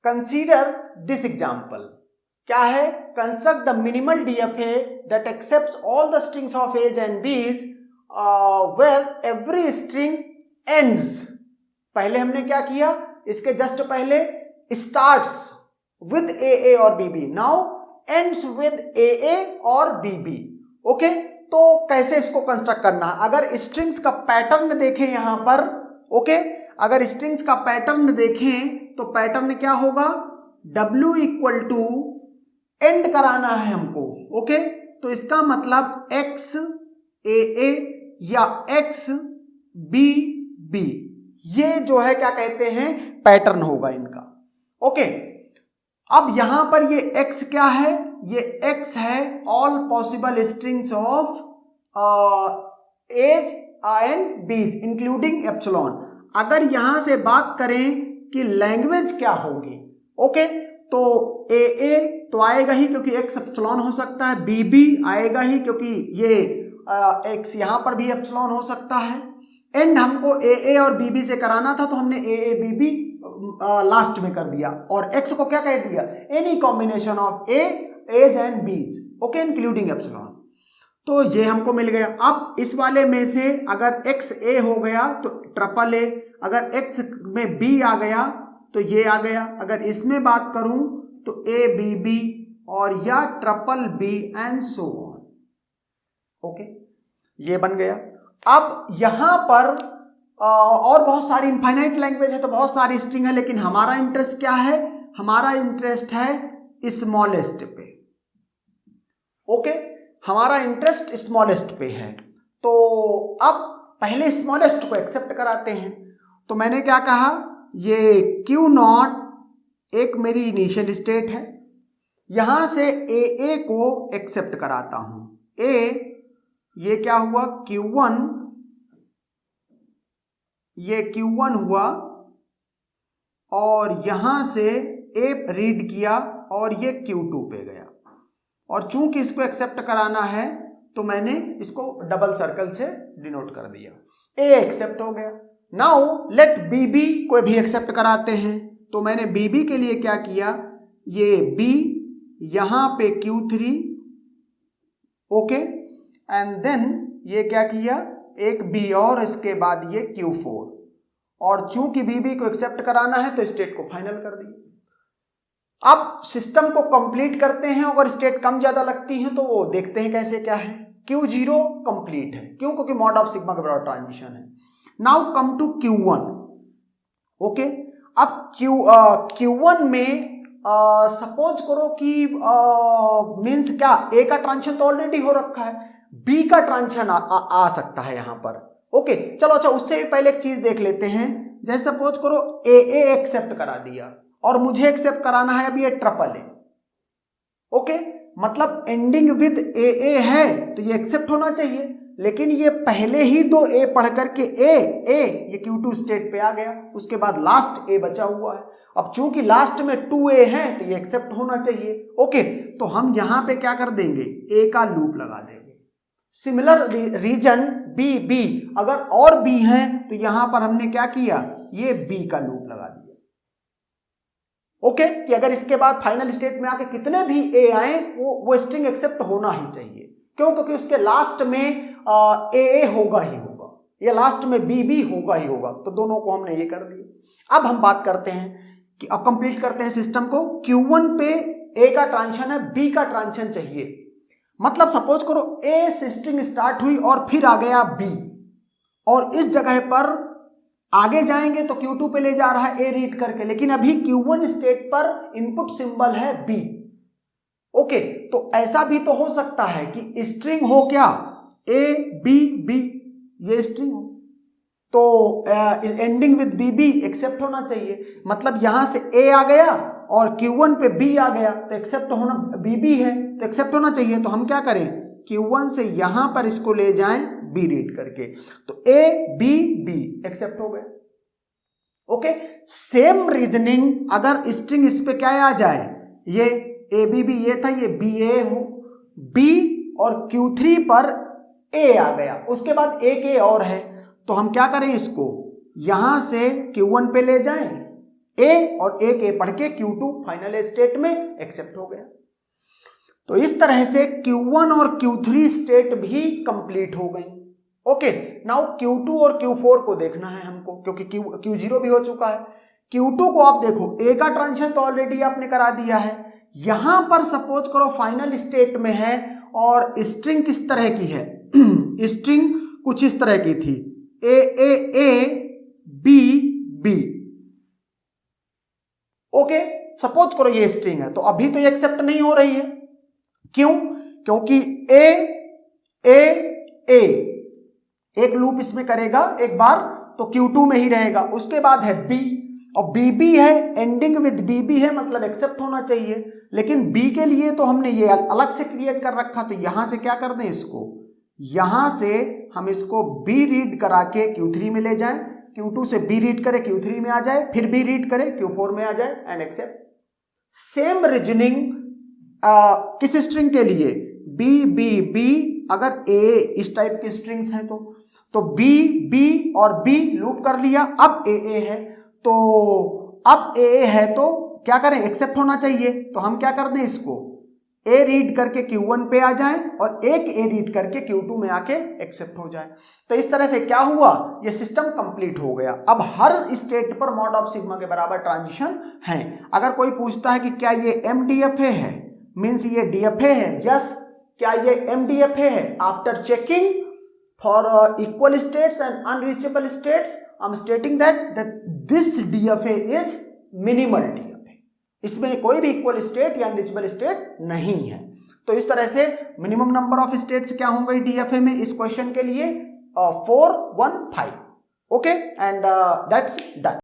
Consider this example. क्या है? Construct the minimal DFA that accepts all the strings of A's and B's where every string ends. पहले हमने क्या किया, इसके जस्ट पहले स्टार्ट्स विद ए और बीबी, नाउ एंड्स विद ए और बीबी। ओके, तो कैसे इसको कंस्ट्रक्ट करना है? अगर स्ट्रिंग्स का पैटर्न देखें यहां पर, ओके, अगर स्ट्रिंग्स का पैटर्न देखें तो पैटर्न क्या होगा? W इक्वल टू एंड कराना है हमको। ओके, तो इसका मतलब x AA या x BB, ये जो है क्या कहते हैं, पैटर्न होगा इनका। ओके, अब यहां पर ये x क्या है? ये x है all possible strings of A's and B's including epsilon. अगर यहां से बात करें कि लैंग्वेज क्या होगी, ओके, तो AA तो आएगा ही क्योंकि x एप्सिलॉन हो सकता है, BB आएगा ही क्योंकि ये x यहां पर भी एप्सिलॉन हो सकता है। एंड हमको AA और BB से कराना था तो हमने AA BB लास्ट में कर दिया, और x को क्या कह दिया? Any combination of A A's and B's, okay, including epsilon. तो ये हमको मिल गया। अब इस वाले में से अगर x A हो गया तो ट्रिपल A, अगर x में B आ गया तो ये आ गया, अगर इसमें बात करूं तो A B B और या triple B and so on. Okay, ये बन गया। अब यहां पर और बहुत सारी इनफाइनाइट लैंग्वेज है तो बहुत सारी स्ट्रिंग है, लेकिन हमारा इंटरेस्ट क्या है? हमारा इंटरेस्ट है स्मॉलेस्ट पे। ओके, हमारा इंटरेस्ट स्मॉलेस्ट पे है। तो अब पहले स्मॉलेस्ट को एक्सेप्ट कराते हैं। तो मैंने क्या कहा, ये Q0 एक मेरी इनिशियल स्टेट है, यहां से AA को एक्सेप्ट कराता हूं। A ये क्या हुआ? Q1, ये Q1 हुआ, और यहां से A रीड किया और ये Q2 पे गया। और चूंकि इसको एक्सेप्ट कराना है तो मैंने इसको डबल सर्कल से डिनोट कर दिया। A एक्सेप्ट हो गया। नाउ लेट BB को भी एक्सेप्ट कराते हैं। तो मैंने BB के लिए क्या किया, ये B यहां पे Q3, ओके, एंड देन ये क्या किया, एक B और इसके बाद ये Q4, और चूंकि BB को एक्सेप्ट कराना है तो स्टेट को फाइनल कर दिया। अब सिस्टम को कंप्लीट करते हैं, अगर स्टेट कम ज्यादा लगती है तो वो देखते हैं कैसे क्या है। Q0 कंप्लीट है, क्यों? क्योंकि मॉड ऑफ सिग्मा के बराबर ट्रांजिशन है। Now come to Q1। Okay, अब Q1 में सपोज करो कि मींस क्या, A का ट्रांजिशन तो ऑलरेडी हो रखा है, B का ट्रांजिशन आ सकता है यहां पर। ओके, चलो अच्छा, उससे भी पहले एक चीज देख लेते हैं। जैसे सपोज करो AA एक्सेप्ट करा दिया और मुझे एक्सेप्ट कराना है अभी ये ट्रिपल A। ओके, मतलब एंडिंग विद AA है तो ये एक्सेप्ट होना चाहिए, लेकिन ये पहले ही दो A पढ़ करके A ये Q2 स्टेट पे आ गया, उसके बाद लास्ट A बचा हुआ है। अब चूंकि लास्ट में 2A है तो ये एक्सेप्ट होना चाहिए। ओके, तो हम यहां पे क्या कर देंगे, A का लूप लगा देंगे। सिमिलर रीजन B, अगर और B है तो यहां पर हमने क्या किया, ये B का लूप लगा दिया। ओके, कि अगर इसके बाद फाइनल स्टेट में आके कितने भी A आए वो स्ट्रिंग एक्सेप्ट होना ही चाहिए। क्यों? क्योंकि उसके लास्ट में AA होगा ही होगा, या लास्ट में BB होगा ही होगा, तो दोनों को हमने ये कर दिया। अब हम बात करते हैं कि अब कंप्लीट करते हैं सिस्टम को। Q1 पे A का ट्रांजिशन है, B का ट्रांजिशन चाहिए। मतलब सपोज करो A से स्ट्रिंग स्टार्ट हुई और फिर आ गया B, और इस जगह पर आगे जाएंगे तो Q2 पे ले जा रहा है A रीड करके, लेकिन अभी Q1 स्टेट पर इनपुट सिंबल है B। ओके, तो ऐसा भी तो हो सकता है कि स्ट्रिंग हो क्या, A B B, ये स्ट्रिंग हो, तो एंडिंग विद BB एक्सेप्ट होना चाहिए। मतलब यहां से A आ गया और Q1 पे B आ गया तो एक्सेप्ट होना, BB है तो एक्सेप्ट होना चाहिए। तो हम क्या करें, Q1 से यहां पर इसको ले जाएं B रीड करके, तो A B B एक्सेप्ट हो गए। ओके, सेम रीजनिंग अगर स्ट्रिंग इस पे क्या आ जाए, ये ABB ये था, ये BA हो, B और Q3 पर A आ गया, उसके बाद एक A और है, तो हम क्या करें, इसको यहां से Q1 पे ले जाएं, ए और एक ए पढ़ के Q2 फाइनल स्टेट में एक्सेप्ट हो गया। तो इस तरह से Q1 और Q3 स्टेट भी कंप्लीट हो गई। ओके, नाउ Q2 और Q4 को देखना है हमको, क्योंकि Q0 भी हो चुका है। Q2 को आप देखो, ए का ट्रांजिशन तो ऑलरेडी आपने करा दिया है। यहां पर सपोज करो फाइनल स्टेट में है और स्ट्रिंग किस तरह की है स्ट्रिंग कुछ इस तरह की थी, A B B. Okay, suppose करो ये स्ट्रिंग है, तो अभी तो ये एक्सेप्ट नहीं हो रही है। क्यों? क्योंकि ए एक लूप इसमें करेगा एक बार तो Q2 में ही रहेगा। उसके बाद है B, और BB है, एंडिंग विद BB है, मतलब एक्सेप्ट होना चाहिए। लेकिन B के लिए तो हमने ये अलग से क्रिएट कर रखा, तो यहां से क्या कर दें, इसको यहां से हम इसको B रीड करा के Q3 में ले जाएं, Q2 से B रीड करे Q3 में आ जाए, फिर B रीड करे Q4 में आ जाए एंड एक्सेप्ट। सेम रीजनिंग किस स्ट्रिंग के लिए, B अगर A इस टाइप की स्ट्रिंग्स हैं तो B और B लूप कर लिया। अब A है, तो अब A है तो क्या करें, एक्सेप्ट होना चाहिए। तो हम क्या कर दें, इसको A रीड करके Q1 पे आ जाएं और एक A रीड करके Q2 में आके एक्सेप्ट हो जाए। तो इस तरह से क्या हुआ, ये सिस्टम कंप्लीट हो गया। अब हर स्टेट पर मॉड ऑफ सिग्मा के बराबर ट्रांजिशन है। अगर कोई पूछता है कि क्या ये MDFA है, मीन्स ये DFA है, यस। क्या ये MDFA है? After checking for equal states and unreachable states, I am stating that this DFA is minimal DFA। इसमें कोई भी इक्वल स्टेट या अनरीचेबल स्टेट नहीं है। तो इस तरह से मिनिमम नंबर ऑफ स्टेट्स क्या होंगे DFA में इस क्वेश्चन के लिए 4, 1, 5। Okay, and that's done.